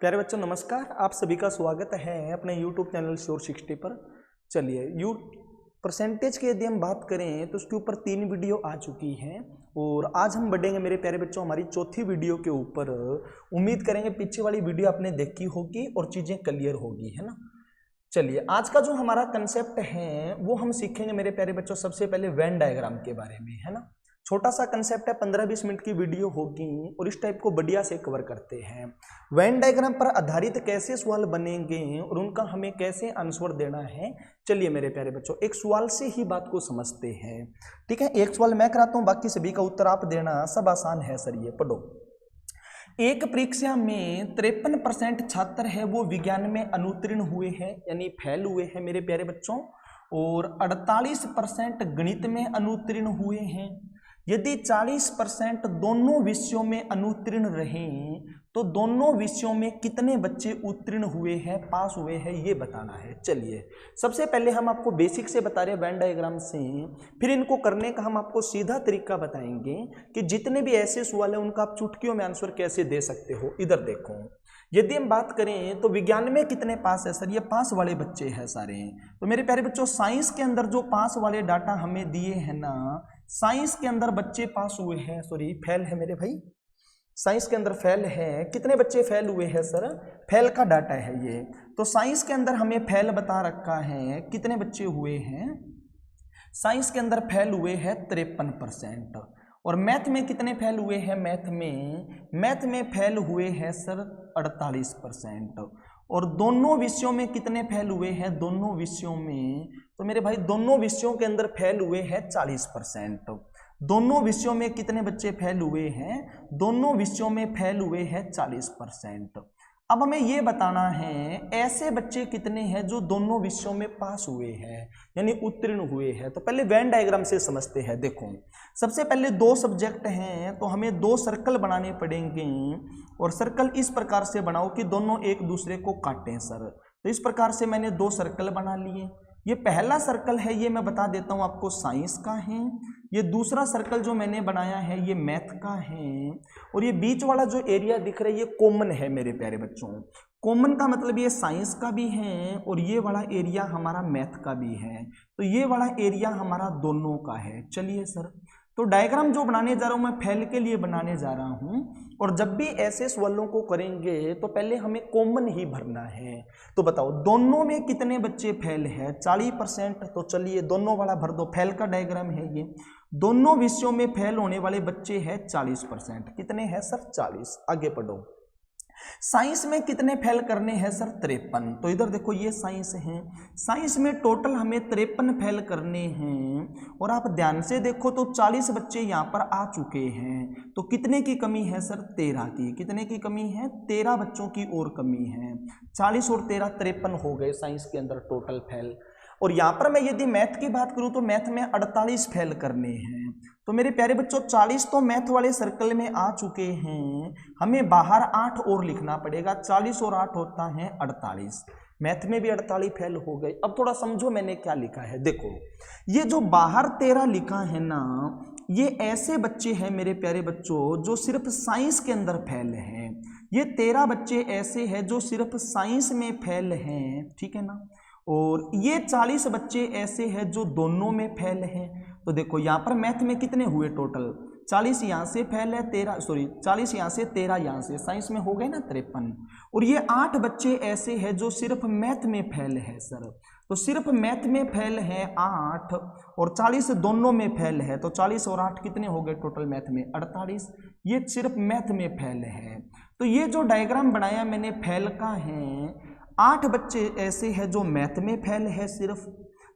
प्यारे बच्चों नमस्कार, आप सभी का स्वागत है अपने YouTube चैनल श्योर 60 पर। चलिए परसेंटेज की यदि हम बात करें तो उसके ऊपर 3 वीडियो आ चुकी हैं और आज हम बढ़ेंगे मेरे प्यारे बच्चों हमारी चौथी वीडियो के ऊपर। उम्मीद करेंगे पीछे वाली वीडियो आपने देखी होगी और चीज़ें क्लियर होगी, है ना। चलिए आज का जो हमारा कंसेप्ट है वो हम सीखेंगे मेरे प्यारे बच्चों सबसे पहले वेन डायग्राम के बारे में, है ना। छोटा सा कंसेप्ट है, 15-20 मिनट की वीडियो होगी और इस टाइप को बढ़िया से कवर करते हैं। वेन डायग्राम पर आधारित कैसे सवाल बनेंगे और उनका हमें कैसे आंसर देना है। चलिए मेरे प्यारे बच्चों एक सवाल से ही बात को समझते हैं, ठीक है। एक सवाल मैं कराता हूँ, बाकी सभी का उत्तर आप देना, सब आसान है सर। ये पढ़ो, एक परीक्षा में 53% छात्र है वो विज्ञान में अनुत्तीर्ण हुए हैं यानी फेल हुए हैं मेरे प्यारे बच्चों, और 48% गणित में अनुत्तीर्ण हुए हैं। यदि 40% दोनों विषयों में अनुत्तीर्ण रहें तो दोनों विषयों में कितने बच्चे उत्तीर्ण हुए हैं, पास हुए हैं, ये बताना है। चलिए सबसे पहले हम आपको बेसिक से बता रहे हैं वेन डायग्राम से, फिर इनको करने का हम आपको सीधा तरीका बताएंगे कि जितने भी ऐसे सवाल है उनका आप चुटकियों में आंसर कैसे दे सकते हो। इधर देखो, यदि हम बात करें तो विज्ञान में कितने पास है सर, ये पास वाले बच्चे हैं सारे। तो मेरे प्यारे बच्चों साइंस के अंदर जो पास वाले डाटा हमें दिए हैं ना, साइंस के अंदर बच्चे पास हुए हैं, सॉरी फेल है मेरे भाई, साइंस के अंदर फेल है। कितने बच्चे फेल हुए हैं सर, फेल का डाटा है ये। तो साइंस के अंदर हमें फेल बता रखा है, कितने बच्चे हुए हैं, साइंस के अंदर फेल हुए हैं 53%। और मैथ में कितने फेल हुए हैं, मैथ में फेल हुए हैं सर 48%। और दोनों विषयों में कितने फेल हुए हैं, दोनों विषयों में, तो मेरे भाई दोनों विषयों के अंदर फेल हुए हैं 40%। दोनों विषयों में कितने बच्चे फेल हुए हैं, दोनों विषयों में फेल हुए हैं 40%। अब हमें ये बताना है ऐसे बच्चे कितने हैं जो दोनों विषयों में पास हुए हैं यानी उत्तीर्ण हुए हैं। तो पहले वेन डायग्राम से समझते हैं। देखो सबसे पहले 2 सब्जेक्ट हैं तो हमें 2 सर्कल बनाने पड़ेंगे, और सर्कल इस प्रकार से बनाओ कि दोनों एक दूसरे को काटें सर। तो इस प्रकार से मैंने 2 सर्कल बना लिए। ये पहला सर्कल है, ये मैं बता देता हूँ आपको, साइंस का है। ये दूसरा सर्कल जो मैंने बनाया है ये मैथ का है, और ये बीच वाला जो एरिया दिख रहा है ये कॉमन है मेरे प्यारे बच्चों। कॉमन का मतलब ये साइंस का भी है और ये वाला एरिया हमारा मैथ का भी है। तो ये वाला एरिया हमारा दोनों का है। चलिए सर, तो डायग्राम जो बनाने जा रहा हूँ मैं फेल के लिए बनाने जा रहा हूँ, और जब भी ऐसे सवालों को करेंगे तो पहले हमें कॉमन ही भरना है। तो बताओ दोनों में कितने बच्चे फेल है, 40%। तो चलिए दोनों वाला भर दो, फेल का डायग्राम है ये। दोनों विषयों में फेल होने वाले बच्चे हैं 40%। कितने हैं सर, 40। आगे पढ़ो, साइंस में कितने फेल करने हैं सर, 53। तो इधर देखो ये साइंस है, साइंस में टोटल हमें 53 फेल करने हैं। और आप ध्यान से देखो तो 40 बच्चे यहाँ पर आ चुके हैं। तो कितने की कमी है सर, 13 की। कितने की कमी है, 13 बच्चों की और कमी है। 40 और 13 53 हो गए साइंस के अंदर टोटल फेल। और यहाँ पर मैं यदि मैथ की बात करूँ तो मैथ में 48 फेल करने हैं। तो मेरे प्यारे बच्चों 40 तो मैथ वाले सर्कल में आ चुके हैं, हमें बाहर 8 और लिखना पड़ेगा। 40 और 8 होता है 48। मैथ में भी 48 फेल हो गए। अब थोड़ा समझो मैंने क्या लिखा है। देखो ये जो बाहर 13 लिखा है ना, ये ऐसे बच्चे हैं मेरे प्यारे बच्चों जो सिर्फ साइंस के अंदर फेल हैं। ये 13 बच्चे ऐसे हैं जो सिर्फ साइंस में फेल हैं, ठीक है ना। और ये 40 बच्चे ऐसे हैं जो दोनों में फेल हैं। तो देखो यहाँ पर मैथ में कितने हुए टोटल, 40 यहाँ से फेल है, 40 यहाँ से, 13 यहाँ से, साइंस में हो गए ना 53। और ये 8 बच्चे ऐसे हैं जो सिर्फ मैथ में फेल है सर। तो सिर्फ मैथ में फेल है 8, और 40 दोनों में फेल है। तो 40 और 8 कितने हो गए टोटल मैथ में, 48। ये सिर्फ मैथ में फेल है। तो ये जो डायग्राम बनाया मैंने फेल का है, 8 बच्चे ऐसे हैं जो मैथ में फेल है सिर्फ,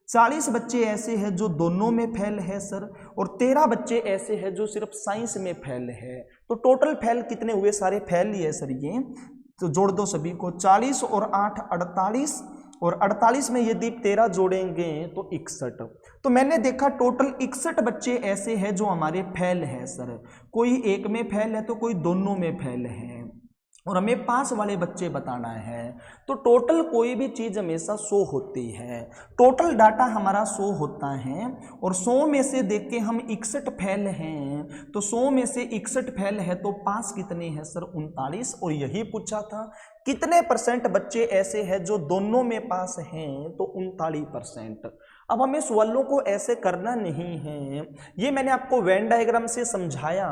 40 बच्चे ऐसे हैं जो दोनों में फेल है सर, और 13 बच्चे ऐसे हैं जो सिर्फ साइंस में फेल है। तो टोटल फेल कितने हुए, सारे फेल ही है सर ये। तो जोड़ दो सभी को, 40 और 8 48, और 48 में यदि 13 जोड़ेंगे तो 61। तो मैंने देखा टोटल 61 बच्चे ऐसे हैं जो हमारे फेल है सर। कोई एक में फेल है तो कोई दोनों में फेल है। और हमें पास वाले बच्चे बताना है। तो टोटल कोई भी चीज़ हमेशा 100 होती है, टोटल डाटा हमारा 100 होता है। और 100 में से देख के हम 61 फेल हैं, तो 100 में से 61 फेल है तो पास कितने हैं सर 39। और यही पूछा था कितने % बच्चे ऐसे हैं जो दोनों में पास हैं, तो 39%। अब हमें सवालों को ऐसे करना नहीं है, ये मैंने आपको वेन डायग्राम से समझाया,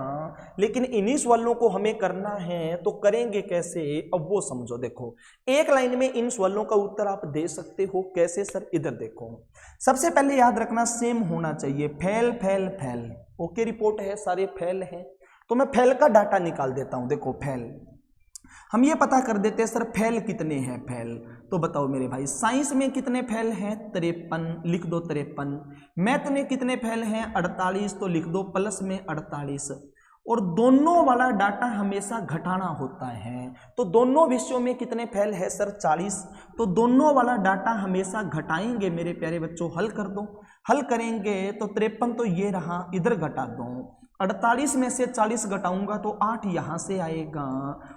लेकिन इन्हीं सवालों को हमें करना है। तो करेंगे कैसे, अब वो समझो। देखो एक लाइन में इन सवालों का उत्तर आप दे सकते हो कैसे सर, इधर देखो। सबसे पहले याद रखना सेम होना चाहिए, fail fail fail. Okay report है, सारे फेल हैं, तो मैं फेल का डाटा निकाल देता हूं। देखो फेल हम ये पता कर देते हैं सर फेल कितने हैं फेल। तो बताओ मेरे भाई साइंस में कितने फेल हैं 53, लिख दो 53। मैथ में कितने फेल हैं 48, तो लिख दो प्लस में 48। और दोनों वाला डाटा हमेशा घटाना होता है, तो दोनों विषयों में कितने फेल है सर 40, तो दोनों वाला डाटा हमेशा घटाएंगे मेरे प्यारे बच्चों। हल कर दो, हल करेंगे तो 53 तो ये रहा, इधर घटा दो। 48 में से 40 घटाऊंगा तो 8 यहाँ से आएगा,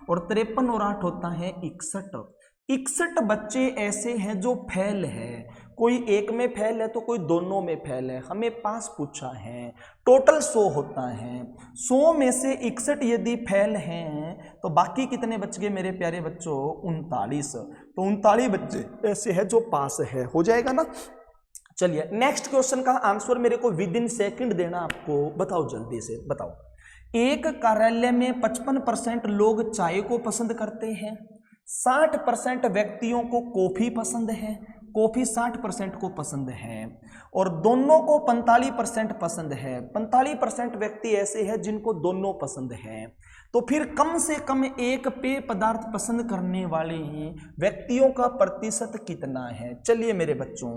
और 53 और 8 होता है 61। 61 बच्चे ऐसे हैं जो फेल है, कोई एक में फेल है तो कोई दोनों में फेल है। हमें पास पूछा है, टोटल 100 होता है, 100 में से 61 यदि फेल हैं तो बाकी कितने बच गए मेरे प्यारे बच्चों 39। तो 39 बच्चे ऐसे हैं जो पास है, हो जाएगा ना। चलिए नेक्स्ट क्वेश्चन का आंसर मेरे को विद इन सेकंड देना आपको, बताओ जल्दी से बताओ। एक कार्यालय में 55% लोग चाय को पसंद करते हैं, 60% व्यक्तियों को कॉफी पसंद है, कॉफी 60% को पसंद है, और दोनों को 45% पसंद है। 45% व्यक्ति ऐसे हैं जिनको दोनों पसंद है। तो फिर कम से कम एक पेय पदार्थ पसंद करने वाले व्यक्तियों का प्रतिशत कितना है। चलिए मेरे बच्चों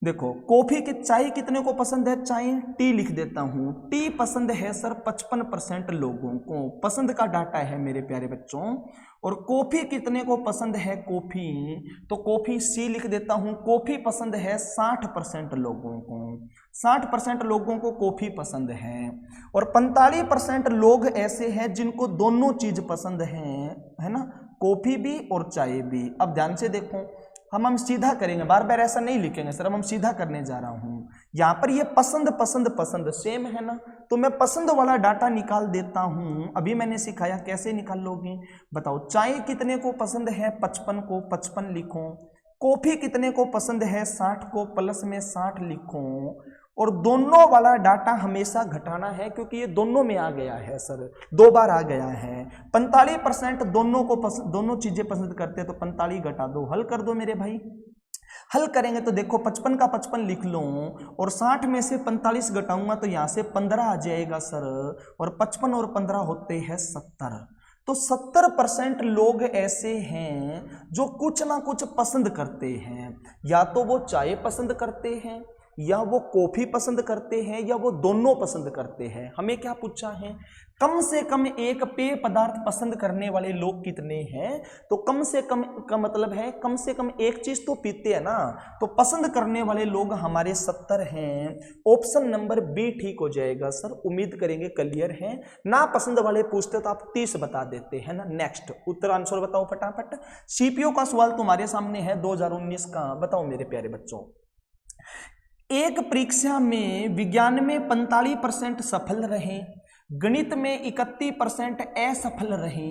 देखो, कॉफी की चाय कितने को पसंद है, चाय टी लिख देता हूं, टी पसंद है सर 55% लोगों को, पसंद का डाटा है मेरे प्यारे बच्चों। और कॉफी कितने को पसंद है कॉफी, तो कॉफी सी लिख देता हूं, कॉफी पसंद है 60% लोगों को, 60% लोगों को कॉफी पसंद है। और 45% लोग ऐसे हैं जिनको दोनों चीज पसंद है ना, कॉफी भी और चाय भी। अब ध्यान से देखो, हम सीधा करेंगे, बार बार ऐसा नहीं लिखेंगे सर, हम सीधा करने जा रहा हूं। यहां पर ये पसंद पसंद पसंद सेम है ना, तो मैं पसंद वाला डाटा निकाल देता हूं। अभी मैंने सिखाया कैसे निकाल लोगे, बताओ। चाय कितने को पसंद है 55 को, 55 लिखो। कॉफी कितने को पसंद है 60 को, प्लस में 60 लिखो। और दोनों वाला डाटा हमेशा घटाना है क्योंकि ये दोनों में आ गया है सर, 2 बार आ गया है। 45% दोनों को दोनों चीजें पसंद करते हैं, तो 45 घटा दो, हल कर दो मेरे भाई। हल करेंगे तो देखो 55 का 55 लिख लो, और 60 में से 45 घटाऊंगा तो यहां से 15 आ जाएगा सर, और 55 और 15 होते हैं 70। तो 70% लोग ऐसे हैं जो कुछ ना कुछ पसंद करते हैं, या तो वो चाय पसंद करते हैं, या वो कॉफी पसंद करते हैं, या वो दोनों पसंद करते हैं। हमें क्या पूछा है, कम से कम एक पेय पदार्थ पसंद करने वाले लोग कितने हैं। तो कम से कम का मतलब है कम से कम एक चीज तो पीते हैं ना, तो पसंद करने वाले लोग हमारे 70 हैं। ऑप्शन नंबर बी ठीक हो जाएगा सर, उम्मीद करेंगे क्लियर है ना। पसंद वाले पूछते तो आप 30 बता देते हैं ना। नेक्स्ट उत्तर आंसर बताओ फटाफट। सीपीओ का सवाल तुम्हारे सामने है 2019 का, बताओ मेरे प्यारे बच्चों। एक परीक्षा में विज्ञान में 45% सफल रहे, गणित में 31% असफल रहे।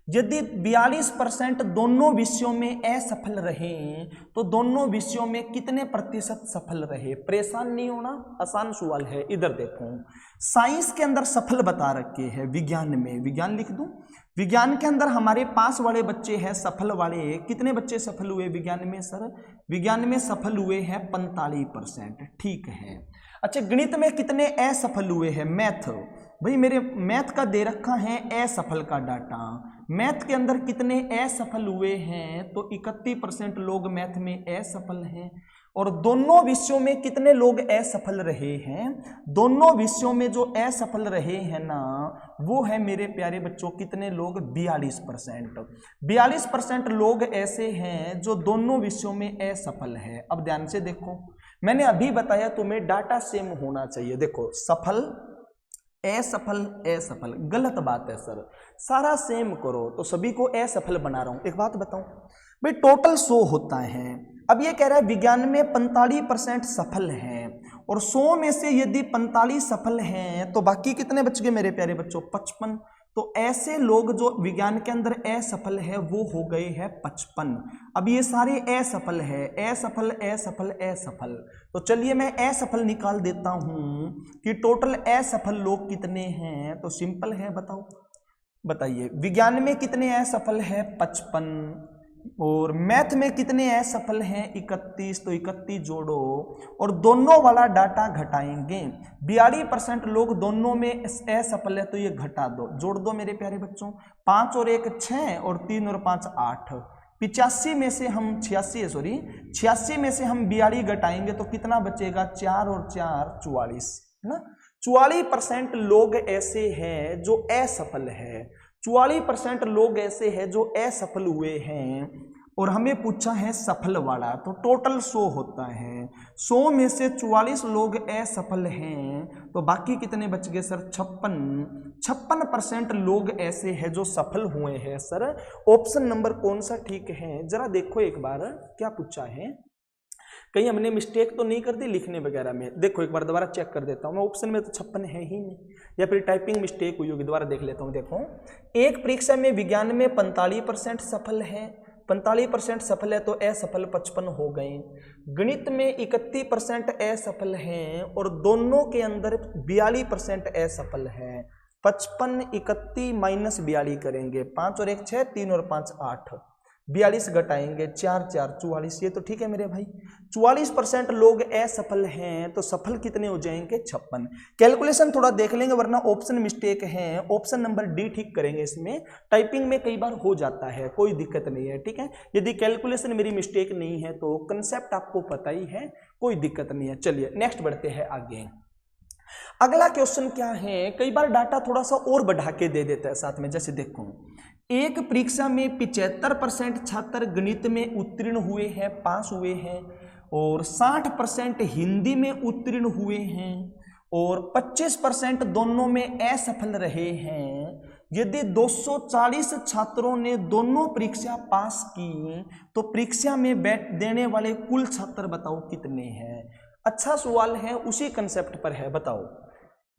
यदि 42% दोनों विषयों में असफल रहे तो दोनों विषयों में कितने प्रतिशत सफल रहे। परेशान नहीं होना, आसान सवाल है। इधर देखो, साइंस के अंदर सफल बता रखे हैं, विज्ञान में, विज्ञान लिख दूं, विज्ञान के अंदर हमारे पास वाले बच्चे हैं सफल वाले। कितने बच्चे सफल हुए विज्ञान में सर, विज्ञान में सफल हुए हैं 45%, ठीक है। अच्छा, गणित में कितने असफल हुए हैं, मैथ, भाई मेरे मैथ का दे रखा है असफल का डाटा। मैथ के अंदर कितने असफल हुए हैं, तो 31% लोग मैथ में असफल हैं। और दोनों विषयों में कितने लोग असफल रहे हैं, दोनों विषयों में जो असफल रहे हैं ना, वो है मेरे प्यारे बच्चों कितने लोग, 42%। 42% लोग ऐसे हैं जो दोनों विषयों में असफल है। अब ध्यान से देखो, मैंने अभी बताया तुम्हें डाटा सेम होना चाहिए। देखो, सफल असफल असफल, गलत बात है सर। सारा सेम करो तो सभी को असफल बना रहा हूं। एक बात बताऊं भाई, टोटल 100 होता है। अब ये कह रहा है विज्ञान में 45% सफल हैं, और 100 में से यदि 45 सफल हैं तो बाकी कितने बच गए मेरे प्यारे बच्चों? 55। तो ऐसे लोग जो विज्ञान के अंदर असफल है वो हो गए हैं 55। अब ये सारे असफल है, असफल असफल असफल। तो चलिए मैं असफल निकाल देता हूं कि टोटल असफल लोग कितने हैं। तो सिंपल है, बताओ बताइए, विज्ञान में कितने असफल है? 55। और मैथ में कितने असफल हैं? 31। तो 31 जोड़ो और दोनों वाला डाटा घटाएंगे। 42% लोग दोनों में असफल है, तो ये घटा दो, जोड़ दो मेरे प्यारे बच्चों। 5 और 1 6 और 3 और 5 8। 85 में से हम 86 में से हम 42 घटाएंगे तो कितना बचेगा? 4 और 4 44, है ना। 44% लोग ऐसे हैं जो असफल है, 44% लोग ऐसे हैं जो असफल हुए हैं, और हमें पूछा है सफल वाला। तो टोटल 100 होता है, 100 में से 44 लोग असफल हैं, तो बाकी कितने बच गए सर? 56% लोग ऐसे हैं जो सफल हुए हैं। सर ऑप्शन नंबर कौन सा ठीक है? जरा देखो एक बार क्या पूछा है, कहीं हमने मिस्टेक तो नहीं कर दी लिखने वगैरह में। देखो एक बार दोबारा चेक कर देता हूँ मैं, ऑप्शन में तो 56 है ही नहीं, या फिर टाइपिंग मिस्टेक हुई होगी। दोबारा देख लेता हूँ। देखो, एक परीक्षा में विज्ञान में 45% सफल है, 45% सफल है, तो असफल 55 हो गए। गणित में 31% असफल हैं, और दोनों के अंदर 42% असफल है। 55 31 माइनस 42 करेंगे, 5 और 1 6, 3 और 5 8, 42 घटाएंगे, 4 4 44। ये तो ठीक है मेरे भाई। 44% लोग असफल हैं, तो सफल कितने हो जाएंगे? 56। कैलकुलेशन थोड़ा देख लेंगे वरना ऑप्शन मिस्टेक है, ऑप्शन नंबर डी ठीक करेंगे। इसमें टाइपिंग में कई बार हो जाता है, कोई दिक्कत नहीं है, ठीक है। यदि कैलकुलेशन मेरी मिस्टेक नहीं है तो कंसेप्ट आपको पता ही है, कोई दिक्कत नहीं है। चलिए नेक्स्ट बढ़ते हैं आगे। अगला क्वेश्चन क्या है, कई बार डाटा थोड़ा सा और बढ़ा के दे देता है साथ में। जैसे देखो, एक परीक्षा में 75% छात्र गणित में उत्तीर्ण हुए हैं, पास हुए हैं, और 60% हिंदी में उत्तीर्ण हुए हैं, और 25% दोनों में असफल रहे हैं। यदि 240 छात्रों ने दोनों परीक्षा पास की तो परीक्षा में बैठ देने वाले कुल छात्र बताओ कितने हैं? अच्छा सवाल है, उसी कंसेप्ट पर है। बताओ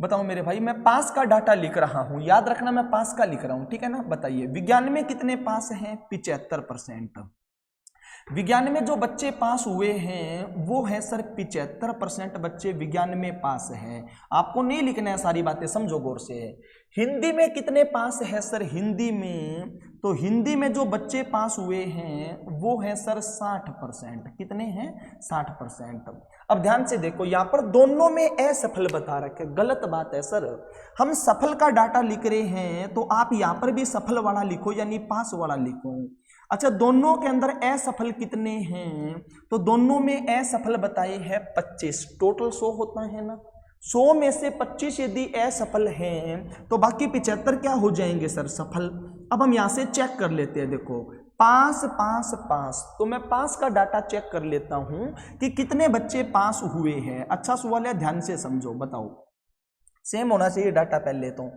बताओ मेरे भाई, मैं पास का डाटा लिख रहा हूं, याद रखना मैं पास का लिख रहा हूं, ठीक है ना। बताइए विज्ञान में कितने पास हैं? 75%। विज्ञान में जो बच्चे पास हुए हैं वो है सर 75% बच्चे विज्ञान में पास हैं। आपको नहीं लिखना है, सारी बातें समझो गौर से। हिंदी में कितने पास है सर? हिंदी में, तो हिंदी में जो बच्चे पास हुए हैं वो है सर 60%। कितने हैं? 60%। अब ध्यान से देखो, यहाँ पर दोनों में असफल बता रखे, गलत बात है सर। हम सफल का डाटा लिख रहे हैं तो आप यहाँ पर भी सफल वाला लिखो, यानी पास वाला लिखो। अच्छा, दोनों के अंदर असफल कितने हैं? तो दोनों में असफल बताए हैं 25। टोटल 100 होता है ना, 100 में से 25 यदि असफल हैं तो बाकी 75 क्या हो जाएंगे सर? सफल। अब हम यहां से चेक कर लेते हैं। देखो, पास पास पास, तो मैं पास का डाटा चेक कर लेता हूं कि कितने बच्चे पास हुए हैं। अच्छा सवाल है, ध्यान से समझो। बताओ, सेम होना चाहिए डाटा पहले तो।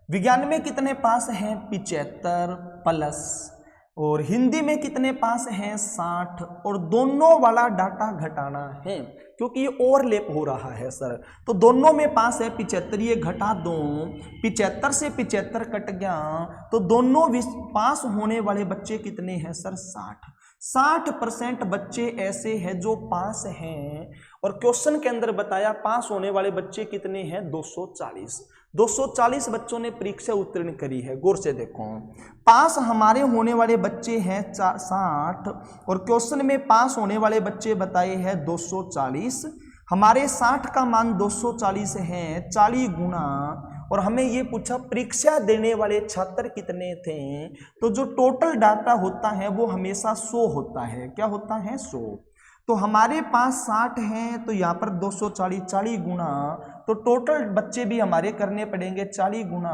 विज्ञान में कितने पास हैं? 75 प्लस, और हिंदी में कितने पास हैं? 60, और दोनों वाला डाटा घटाना है क्योंकि ये ओवरलैप हो रहा है सर। तो दोनों में पास है 75, ये घटा दो, 75 से 75 कट गया, तो दोनों पास होने वाले बच्चे कितने हैं सर? 60। 60% बच्चे ऐसे हैं जो पास हैं, और क्वेश्चन के अंदर बताया पास होने वाले बच्चे कितने हैं? 240। 240 बच्चों ने परीक्षा उत्तीर्ण करी है। गौर से देखो, पास हमारे होने वाले बच्चे हैं 60, और क्वेश्चन में पास होने वाले बच्चे बताए हैं 240। हमारे 60 का मान 240 है, 40 गुना, और हमें ये पूछा परीक्षा देने वाले छात्र कितने थे। तो जो टोटल डाटा होता है वो हमेशा 100 होता है। क्या होता है? 100। तो हमारे पास 60 हैं, तो यहाँ पर 240, 40 गुना, तो टोटल बच्चे भी हमारे करने पड़ेंगे 40 गुना,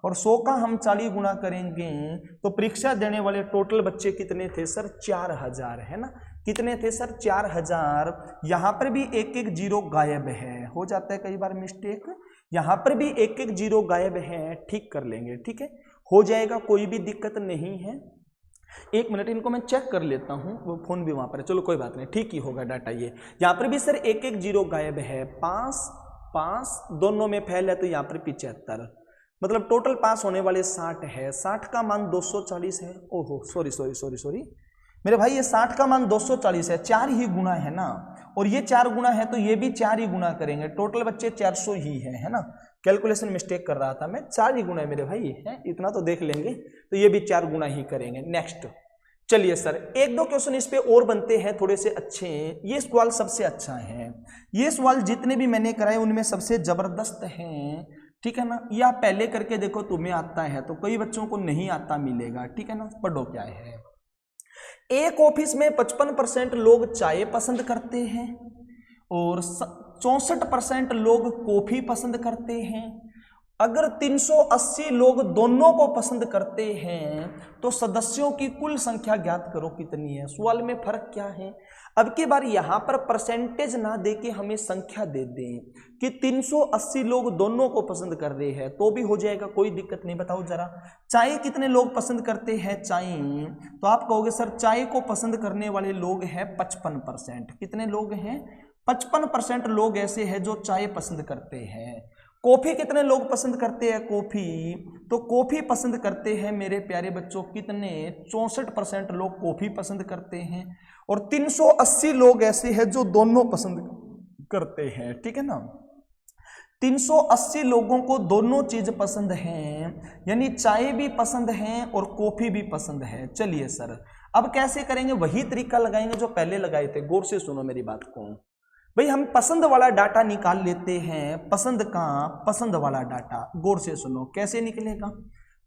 और 100 का हम 40 गुना करेंगे तो परीक्षा देने वाले टोटल बच्चे कितने थे सर? 4000, है ना। कितने थे सर? 4000। यहाँ पर भी एक एक जीरो गायब है, हो जाता है कई बार मिस्टेक। यहां पर भी एक एक जीरो गायब है, ठीक कर लेंगे, ठीक है, हो जाएगा, कोई भी दिक्कत नहीं है। एक मिनट, इनको मैं चेक कर लेता हूं, वो फोन भी वहां पर है, चलो कोई बात नहीं, ठीक ही होगा डाटा ये। यहां पर भी सर एक एक जीरो गायब है, 5 5 दोनों में फेल है, तो यहां पर 75, मतलब टोटल पास होने वाले 60 है। 60 का मान 240 है। ओहो सॉरी सॉरी सॉरी सॉरी मेरे भाई, ये 60 का मान 240 है, 4 ही गुना है ना, और ये 4 गुना है तो ये भी 4 ही गुना करेंगे, टोटल बच्चे 400 ही है ना, कैलकुलेशन मिस्टेक कर रहा था मैं, 4 ही गुना है मेरे भाई, है इतना तो देख लेंगे, तो ये भी 4 गुना ही करेंगे। नेक्स्ट चलिए सर, एक दो क्वेश्चन इस पे और बनते हैं थोड़े से अच्छे, ये सवाल सबसे अच्छा है, ये सवाल जितने भी मैंने कराए उनमें सबसे जबरदस्त हैं, ठीक है ना। ये आप पहले करके देखो, तुम्हें आता है तो कई बच्चों को नहीं आता मिलेगा, ठीक है ना। पढ़ो क्या है, एक ऑफिस में 55% लोग चाय पसंद करते हैं और 64% लोग कॉफी पसंद करते हैं। अगर 380 लोग दोनों को पसंद करते हैं तो सदस्यों की कुल संख्या ज्ञात करो कितनी है। सवाल में फर्क क्या है, अब की बार यहां पर परसेंटेज ना देके हमें संख्या दे दें कि 380 लोग दोनों को पसंद कर रहे हैं तो भी हो जाएगा, कोई दिक्कत नहीं। बताओ जरा, चाय कितने लोग पसंद करते हैं चाय, तो आप कहोगे सर चाय को पसंद करने वाले लोग हैं 55%। कितने लोग हैं, 55% लोग ऐसे हैं जो चाय पसंद करते हैं। कॉफी कितने लोग पसंद करते हैं कॉफी, तो कॉफी पसंद करते हैं मेरे प्यारे बच्चों कितने, 64% लोग कॉफी पसंद करते हैं, और 380 लोग ऐसे हैं जो दोनों पसंद करते हैं, ठीक है ना। 380 लोगों को दोनों चीज पसंद हैं, यानी चाय भी पसंद है और कॉफी भी पसंद है। चलिए सर अब कैसे करेंगे, वही तरीका लगाएंगे जो पहले लगाए थे, गौर से सुनो मेरी बात को भाई। हम पसंद वाला डाटा निकाल लेते हैं, पसंद का पसंद वाला डाटा, गौर से सुनो कैसे निकलेगा।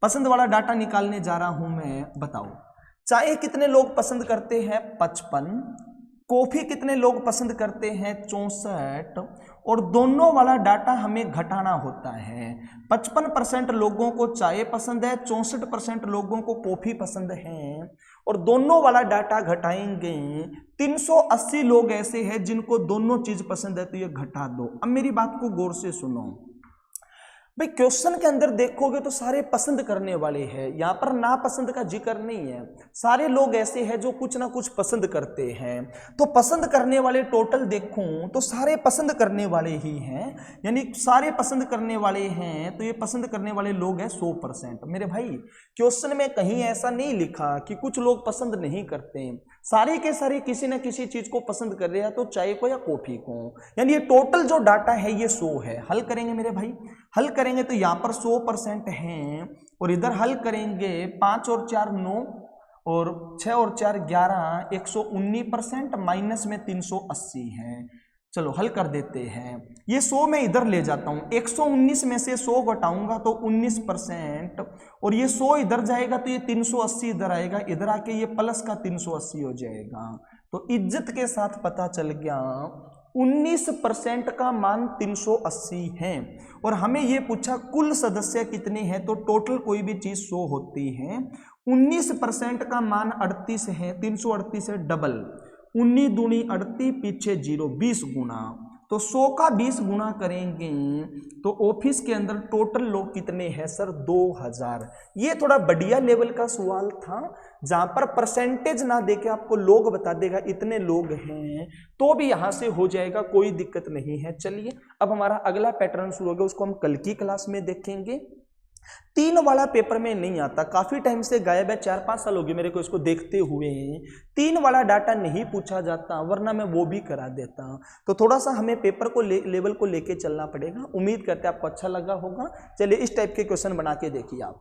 पसंद वाला डाटा निकालने जा रहा हूं मैं, बताओ चाय कितने लोग पसंद करते हैं 55, कॉफी कितने लोग पसंद करते हैं 64, और दोनों वाला डाटा हमें घटाना होता है। 55% लोगों को चाय पसंद है, 64% लोगों को कॉफी पसंद है, और दोनों वाला डाटा घटाएंगे। 380 लोग ऐसे हैं जिनको दोनों चीज पसंद है, तो ये घटा दो। अब मेरी बात को गौर से सुनो भाई, क्वेश्चन के अंदर देखोगे तो सारे पसंद करने वाले हैं, यहाँ पर नापसंद का जिक्र नहीं है। सारे लोग ऐसे हैं जो कुछ ना कुछ पसंद करते हैं, तो पसंद करने वाले टोटल देखूं तो सारे पसंद करने वाले ही हैं, यानी सारे पसंद करने वाले हैं, तो ये पसंद करने वाले लोग हैं 100%। मेरे भाई क्वेश्चन में कहीं ऐसा नहीं लिखा कि कुछ लोग पसंद नहीं करते, सारे के सारे किसी न किसी चीज को पसंद कर रहे हैं, तो चाय को या कॉफी को, यानी ये टोटल जो डाटा है ये 100 है। हल करेंगे मेरे भाई, हल करेंगे तो यहाँ पर 100% हैं, और इधर हल करेंगे 5 और 4 9, और 6 और 4 11, 119% माइनस में 380 है। चलो हल कर देते हैं, ये 100 में इधर ले जाता हूँ, 119 में से 100 घटाऊंगा तो 19%, और ये 100 इधर जाएगा तो ये 380 इधर आएगा, इधर आके ये प्लस का 380 हो जाएगा। तो इज्जत के साथ पता चल गया 19% का मान 380 है, और हमें ये पूछा कुल सदस्य कितने हैं, तो टोटल कोई भी चीज 100 होती है। 19% का मान 38 है, 338 है डबल, 19 दूनी 38, पीछे 0, 20 गुना, तो 100 का 20 गुना करेंगे तो ऑफिस के अंदर टोटल लोग कितने हैं सर 2000। ये थोड़ा बढ़िया लेवल का सवाल था, जहां पर परसेंटेज ना देके आपको लोग बता देगा इतने लोग हैं, तो भी यहां से हो जाएगा, कोई दिक्कत नहीं है। चलिए अब हमारा अगला पैटर्न शुरू हो गया, उसको हम कल की क्लास में देखेंगे। 3 वाला पेपर में नहीं आता, काफी टाइम से गायब है, 4-5 साल हो गए मेरे को इसको देखते हुए। 3 वाला डाटा नहीं पूछा जाता, वरना मैं वो भी करा देता। तो थोड़ा सा हमें पेपर को लेवल को लेके चलना पड़ेगा। उम्मीद करते हैं आपको अच्छा लगा होगा। चलिए इस टाइप के क्वेश्चन बना के देखिए आप।